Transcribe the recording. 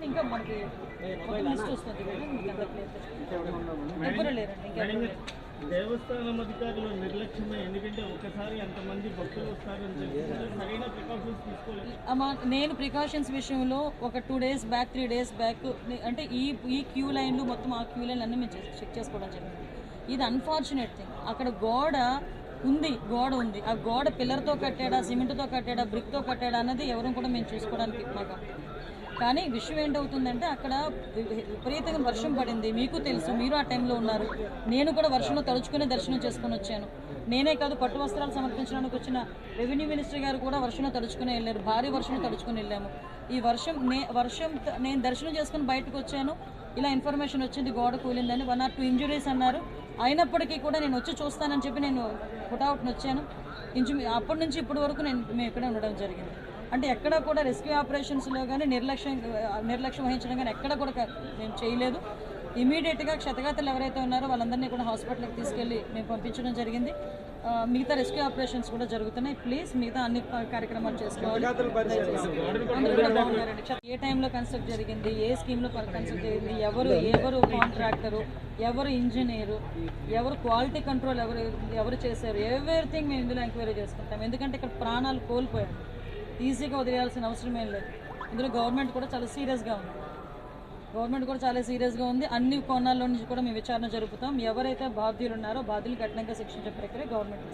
ఇంకా మనకి లిస్ట్ వస్తుంది కదా మీకు అంత క్లియర్ ఎవరు లేరండి ఇంకా దేవస్థానం అధికారులు నిర్లక్ష్యమే, ఎందుకంటే ఒకసారి అంతమంది భక్తులు వస్తారని తెలిసి సరైన ప్రికాషన్స్ తీసుకోలేదు. నేను ప్రికాషన్స్ విషయంలో ఒక 2 days బ్యాక్ 3 days బ్యాక్ అంటే ఈ క్యూ లైన్లు మొత్తం ఆ క్యూ లైన్లు అన్నీ మేము చెక్ చేసుకోవడం జరిగింది. ఇది అన్ఫార్చునేట్ థింగ్. అక్కడ గోడ ఉంది. ఆ గోడ పిల్లర్తో కట్టాడా, సిమెంట్తో కట్టాడా, బ్రిక్తో కట్టాడా అన్నది ఎవరు కూడా మేము చూసుకోవడానికి మాకు. కానీ విషయం ఏంటవుతుందంటే అక్కడ విపరీతంగా వర్షం పడింది. మీకు తెలుసు, మీరు ఆ టైంలో ఉన్నారు. నేను కూడా వర్షంలో తడుచుకునే దర్శనం చేసుకుని వచ్చాను. నేనే కాదు, పట్టు వస్త్రాలు సమర్పించడానికి వచ్చిన రెవెన్యూ మినిస్టర్ గారు కూడా వర్షంలో తడుచుకుని వెళ్ళారు. భారీ వర్షంలో తడుచుకుని వెళ్ళాము. ఈ వర్షం నేను దర్శనం చేసుకుని బయటకు వచ్చాను. ఇలా ఇన్ఫర్మేషన్ వచ్చింది గోడ కూలిందని. 1 or 2 ఇంజురీస్ అన్నారు. అయినప్పటికీ కూడా నేను వచ్చి చూస్తానని చెప్పి నేను పుట్అవుట్ని వచ్చాను. అప్పటి నుంచి ఇప్పటి వరకు మేము ఇక్కడే ఉండడం జరిగింది. అంటే ఎక్కడ కూడా రెస్క్యూ ఆపరేషన్స్లో కానీ నిర్లక్ష్యం వహించడం కానీ ఎక్కడ కూడా మేము చేయలేదు. ఇమీడియట్గా క్షతగాతులు ఎవరైతే ఉన్నారో వాళ్ళందరినీ కూడా హాస్పిటల్కి తీసుకెళ్ళి మేము పంపించడం జరిగింది. మిగతా రెస్క్యూ ఆపరేషన్స్ కూడా జరుగుతున్నాయి. ప్లీజ్ మిగతా అన్ని కార్యక్రమాలు చేసుకోవాలి. అందరూ కూడా బాగున్నారండి. ఏ టైంలో కన్స్ట్రక్ట్ జరిగింది, ఏ స్కీమ్లో కన్స్ట్రక్ట్ జరిగింది, ఎవరు కాంట్రాక్టరు, ఎవరు ఇంజనీరు, ఎవరు క్వాలిటీ కంట్రోల్ ఎవరు చేశారు, ఎవ్రీథింగ్ మేము ఇందులో ఎంక్వైరీ చేసుకుంటాం. ఎందుకంటే ఇక్కడ ప్రాణాలు కోల్పోయాం. ఈజీగా వదిలేయాల్సిన అవసరం ఏం లేదు. ఇందులో గవర్నమెంట్ కూడా చాలా సీరియస్గా ఉంది. అన్ని కోణాల్లో నుంచి కూడా మేము విచారణ జరుపుతాం. ఎవరైతే బాధ్యులు ఉన్నారో బాధ్యులు కఠినంగా శిక్షించే ప్రక్రియ గవర్నమెంట్.